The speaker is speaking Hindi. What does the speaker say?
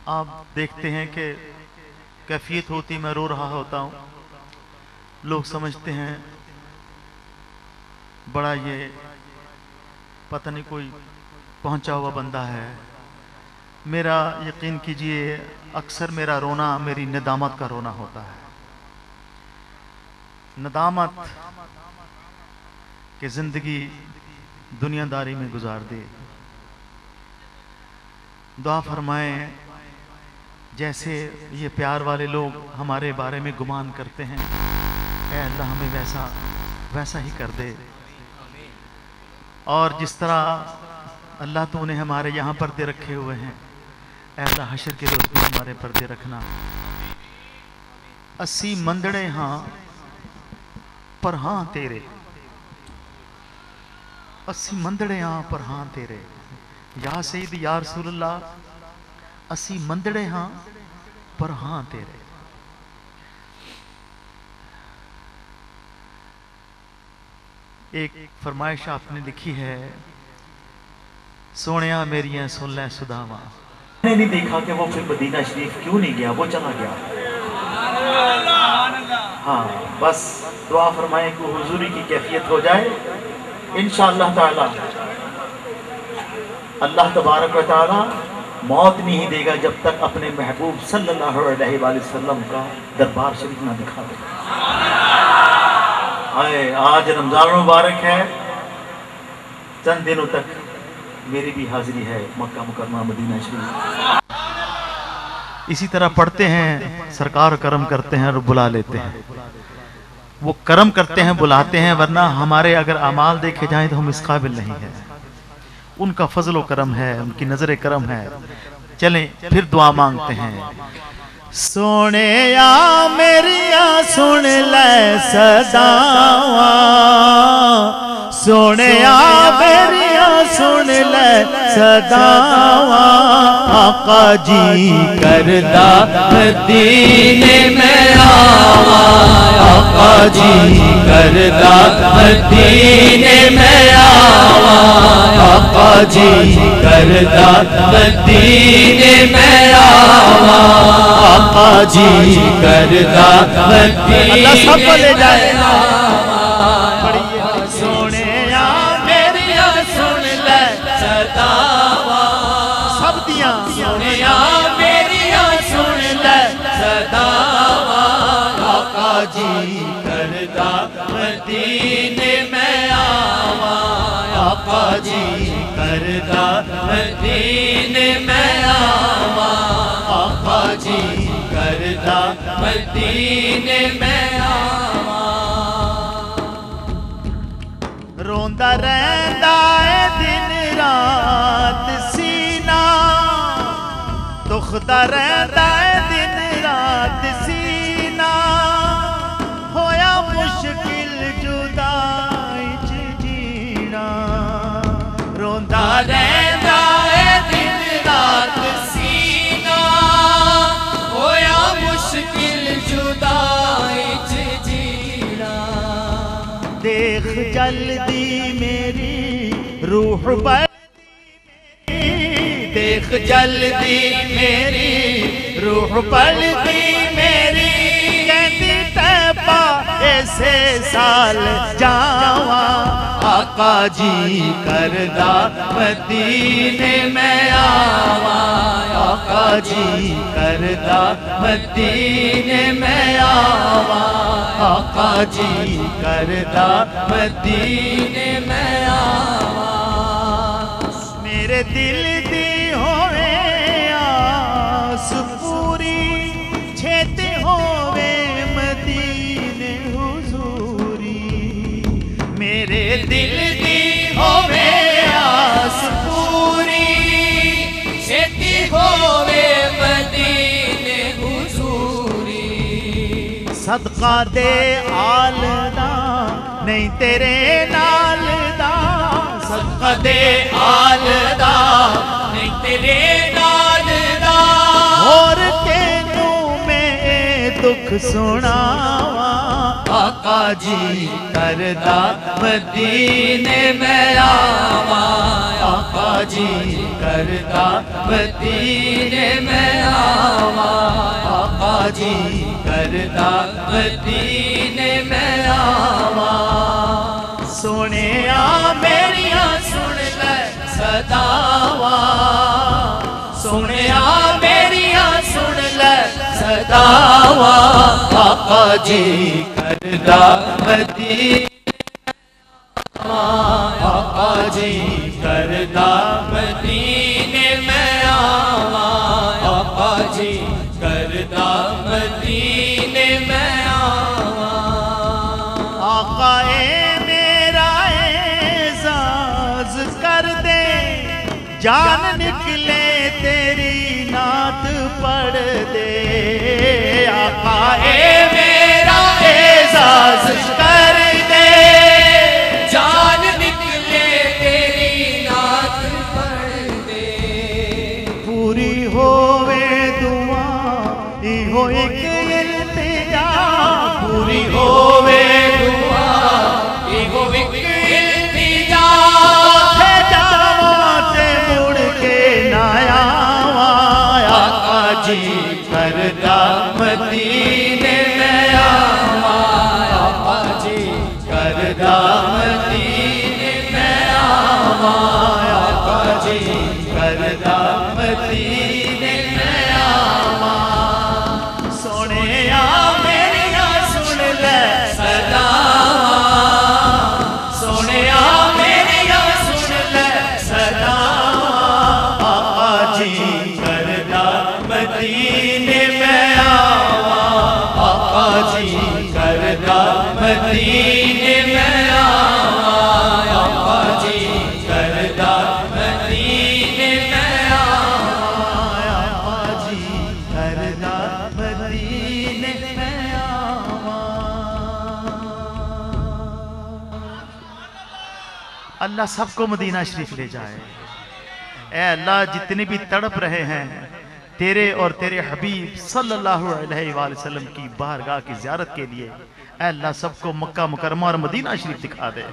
आप देखते हैं कि कैफियत होती मैं रो रहा होता हूँ, लोग समझते हैं बड़ा ये पता नहीं कोई पहुंचा हुआ बंदा है। मेरा यकीन कीजिए अक्सर मेरा रोना मेरी नदामत का रोना होता है। नदामत कि जिंदगी दुनियादारी में गुजार दे। दुआ फरमाएं जैसे ये प्यार वाले लोग हमारे बारे में गुमान करते हैं, ऐ अल्लाह हमें वैसा ही कर दे। और जिस तरह अल्लाह तूने हमारे यहाँ पर्दे रखे हुए हैं, ऐ अल्लाह हशर के रोज़ भी हमारे पर्दे रखना। 80 मंदड़े हाँ पर हाँ तेरे, 80 मंदड़े हाँ पर हाँ तेरे। या सईद या रसूलल्लाह, 80 मंदड़े हाँ पर हाँ तेरे। एक फरमाइश आपने लिखी है, सोनिया मेरियां सुन ले सुदामा। मैंने नहीं देखा कि वो फिर मदीना शरीफ क्यों नहीं गया, वो चला गया। हाँ बस दुआ फरमाएं कि हुजूरी की कैफियत हो जाए इंशाअल्लाह ताला। अल्लाह तबारक व तआला मौत नहीं देगा जब तक अपने महबूब सल्लल्लाहु अलैहि वसल्लम का दरबार शरीफ ना दिखा दे। आए आज रमजान मुबारक है, चंद दिनों तक मेरी भी हाजिरी है मक्का मुकर्रमा मदीना शरीफ। इसी तरह पढ़ते हैं सरकार करम करते हैं और बुला लेते हैं। वो करम करते हैं बुलाते हैं, वरना हमारे अगर अमाल देखे जाएं तो हम इस काबिल नहीं है। उनका फजल व करम है, उनकी नजर करम है। चलें फिर दुआ मांगते हैं। सोने या मेरिया सुन ले सदावा, सोने या मेरिया सुन ले सदावा। आका जी करदा मदीने में आवा, आका जी करदा मदीने में आवा, आका जी करदा मदीने में आवा, आका जी करदा मदीने। अल्लाह सबको ले जाए। सोने या मेरिया सुन ले सदावा, सब दिया सोने या मेरिया सुन ले सदावा। आका जी करदा मदीने में आवा, आका जी करदा मदीने में आवा, आका जी करदा मदीने में आवा। रोंदा रहंदा है दिन रात सीना, दुखदा रहंदा है दिन रात सीना। होया मुश्किल जुदाई च जीना, रोंदा रहंदा है दिन रात सीना। होया मुश्किल जुदाई च जीना। देख जल्दी मेरी रूह पर, देख जल्दी मेरी रूह पलती मेरी। कहती तैबा ऐसे साल जावा, आका जी करदा मदीने में आवा, आका जी करदा मदीने में आवा, आका जी करदा मदीने में आवा। मेरे दिल दी होवे आस पूरी, छेती होवे मदीने हुजूरी। मेरे दिल दी होवे आस पूरी, छेती होवे मदीने हुजूरी। सदका दे आलदा नहीं तेरे नाल दा, सदका दे आलदा नहीं तेरे नाल दा। और तेनू मैं दुख सुनावा, आका जी करदा मदीने में आवा, आका जी करदा मदीने में आवा, आका जी करदा मदीने में आवा। सोने आ मेरिया सुन ले सदावा, सोने आ मेरिया सुन ले सदावा, आका जी करदा मदीने, आका जी करदा मदीने में आवा, आका जी करदा मदीने में आवा। आका मेरा एजाज कर दे, जान निकले तेरी नात पढ़ दे। आका मेरा एजाज कर दे, जान निकले तेरी नात पढ़ दे। पूरी होवे दुआ इहो एक इल्तिजा, पूरी होवे दुआ इहो एक इल्तिजा। जी करदा मदीने में आवा, आका जी करदा मदीने में आवा, आका जी करदा मदीने में आवा। सोने आ मेरिया सुन ले सदावा, सोने आ मेरिया सुन ले सदावा, आका जी करदा मदीने में आवा, आका जी करदा मदीने में आवा, आका जी करदा मदीने में आवा, आका जी करदा मदीने में आवा। अल्लाह सबको मदीना शरीफ ले जाए। ऐ अल्लाह जितने भी तड़प रहे हैं तेरे और तेरे हबीब सल्लल्लाहु अलैहि वसल्लम की बारगाह की ज़ियारत के लिए, ऐ अल्लाह सबको मक्का मुकरमा और मदीना शरीफ दिखा दे।